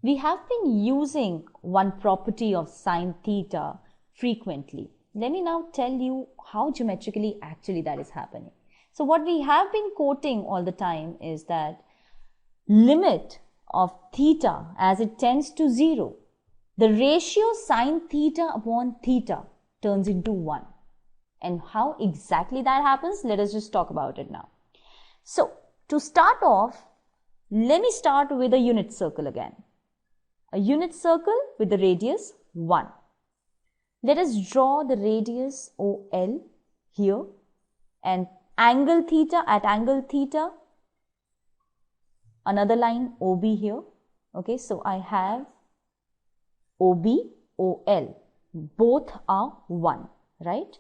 We have been using one property of sine theta frequently. Let me now tell you how geometrically actually that is happening. So what we have been quoting all the time is that limit of theta as it tends to 0, the ratio sine theta upon theta turns into 1. And how exactly that happens, let us just talk about it now. So to start off, let me start with a unit circle again. A unit circle with the radius 1. Let us draw the radius OL here and angle theta, at angle theta, another line OB here. Okay, so I have OB, OL, both are 1, right?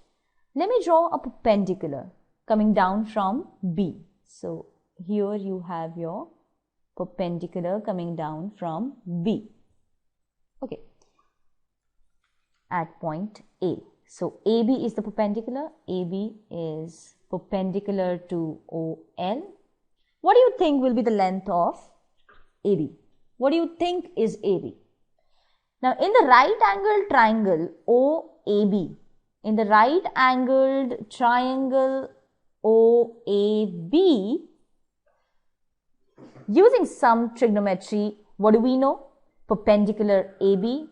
Let me draw a perpendicular coming down from B. So here you have your perpendicular coming down from B. Okay, at point A. So AB is the perpendicular, AB is perpendicular to OL. What do you think will be the length of AB? What do you think is AB? Now in the right angled triangle OAB, in the right angled triangle OAB, using some trigonometry, what do we know? Perpendicular AB,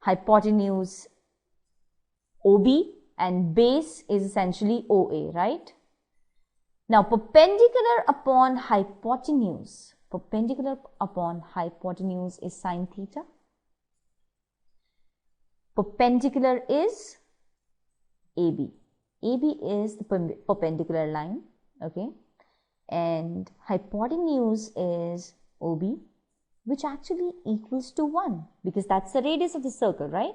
hypotenuse OB, and base is essentially OA, right? Now perpendicular upon hypotenuse is sine theta. Perpendicular is AB. AB is the perpendicular line, okay? And hypotenuse is OB, which actually equals to 1 because that's the radius of the circle, right?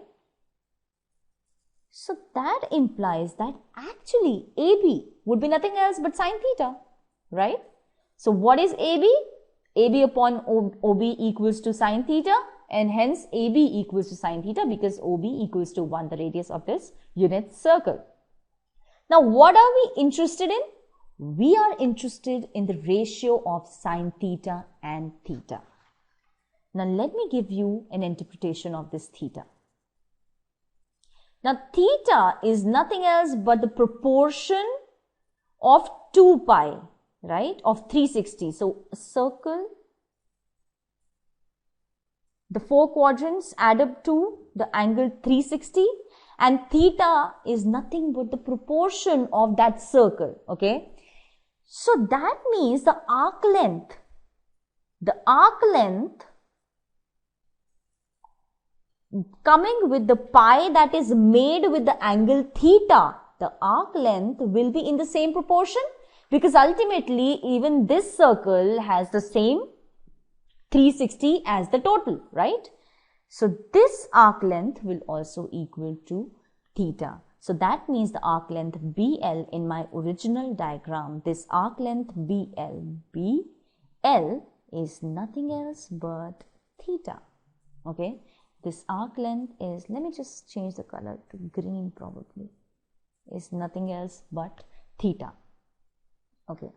So that implies that actually AB would be nothing else but sine theta, right? So what is AB? AB upon OB equals to sine theta, and hence AB equals to sine theta because OB equals to 1, the radius of this unit circle. Now what are we interested in? We are interested in the ratio of sine theta and theta. Now let me give you an interpretation of this theta. Now theta is nothing else but the proportion of 2 pi, right, of 360. So a circle, the 4 quadrants add up to the angle 360, and theta is nothing but the proportion of that circle, okay? So that means the arc length coming with the pi that is made with the angle theta, the arc length will be in the same proportion because ultimately even this circle has the same 360 as the total, right? So this arc length will also equal to theta. So that means the arc length BL in my original diagram, this arc length BL is nothing else but theta, okay? This arc length is, let me just change the color to green probably, is nothing else but theta, okay?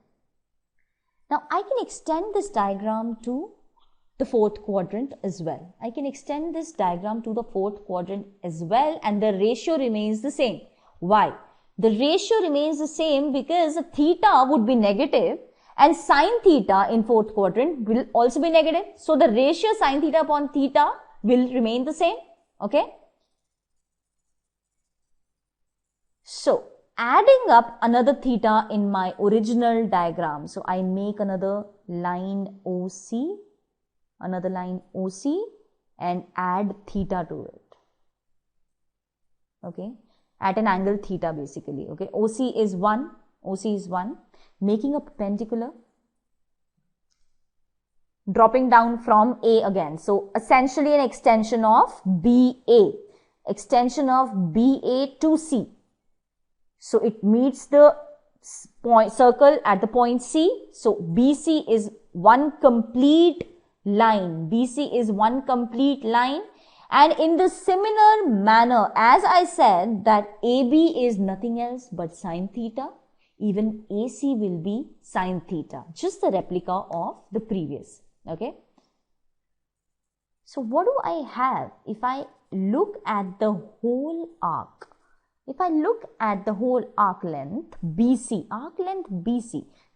Now I can extend this diagram to the 4th quadrant as well. I can extend this diagram to the 4th quadrant as well, and the ratio remains the same. Why? The ratio remains the same because theta would be negative and sine theta in 4th quadrant will also be negative. So the ratio sine theta upon theta will remain the same, okay? So adding up another theta in my original diagram. So I make another line OC, and add theta to it, okay, at an angle theta basically, okay. OC is 1, making a perpendicular, dropping down from A again. So essentially an extension of BA to C. So it meets the point circle at the point C. So BC is one complete line. And in the similar manner, as I said that AB is nothing else but sine theta, even AC will be sine theta, just the replica of the previous, okay? So what do I have if I look at the whole arc? If I look at the whole arc length BC,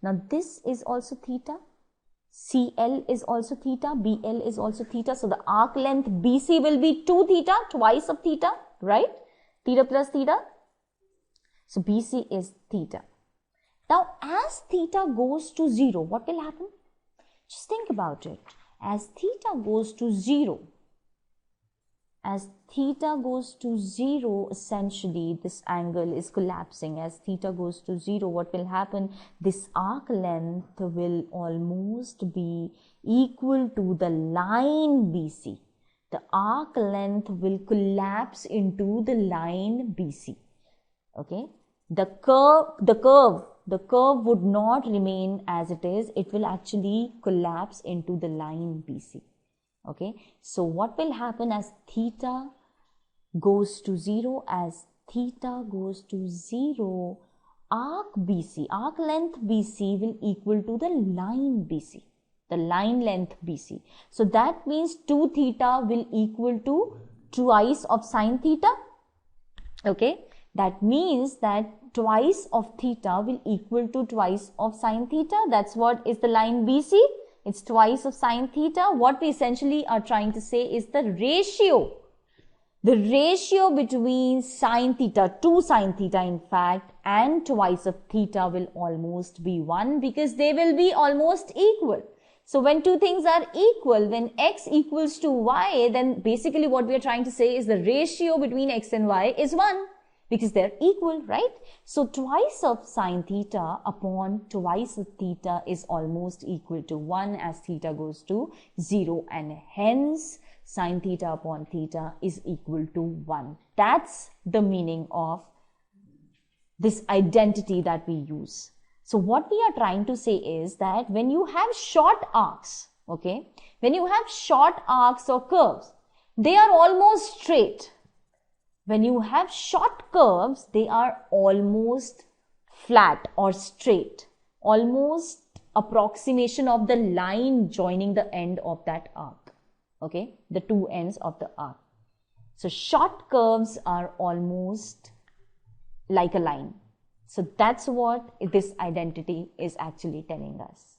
now this is also theta, CL is also theta, BL is also theta. So the arc length BC will be 2 theta, twice of theta, right? Theta plus theta. So BC is theta. Now as theta goes to 0, what will happen? Just think about it. As theta goes to 0, essentially this angle is collapsing. As theta goes to 0, what will happen? This arc length will almost be equal to the line BC. The arc length will collapse into the line BC. Okay? The curve would not remain as it is. It will actually collapse into the line BC. Okay, so what will happen as theta goes to 0? As theta goes to 0, arc length BC will equal to the line BC, the line length BC. So that means 2 theta will equal to twice of sine theta. Okay, that means that twice of theta will equal to twice of sine theta. That's what is the line BC. It's twice of sine theta. What we essentially are trying to say is the ratio between sine theta, 2 sine theta in fact, and twice of theta will almost be 1, because they will be almost equal. So when two things are equal, when x equals to y, then basically what we are trying to say is the ratio between x and y is 1. Because they're equal, right? So twice of sine theta upon twice of theta is almost equal to 1 as theta goes to 0, and hence sine theta upon theta is equal to 1. That's the meaning of this identity that we use. So what we are trying to say is that when you have short arcs, okay, when you have short arcs or curves, they are almost straight. When you have short curves, they are almost flat or straight, almost approximation of the line joining the end of that arc, okay, the two ends of the arc. So short curves are almost like a line. So that's what this identity is actually telling us.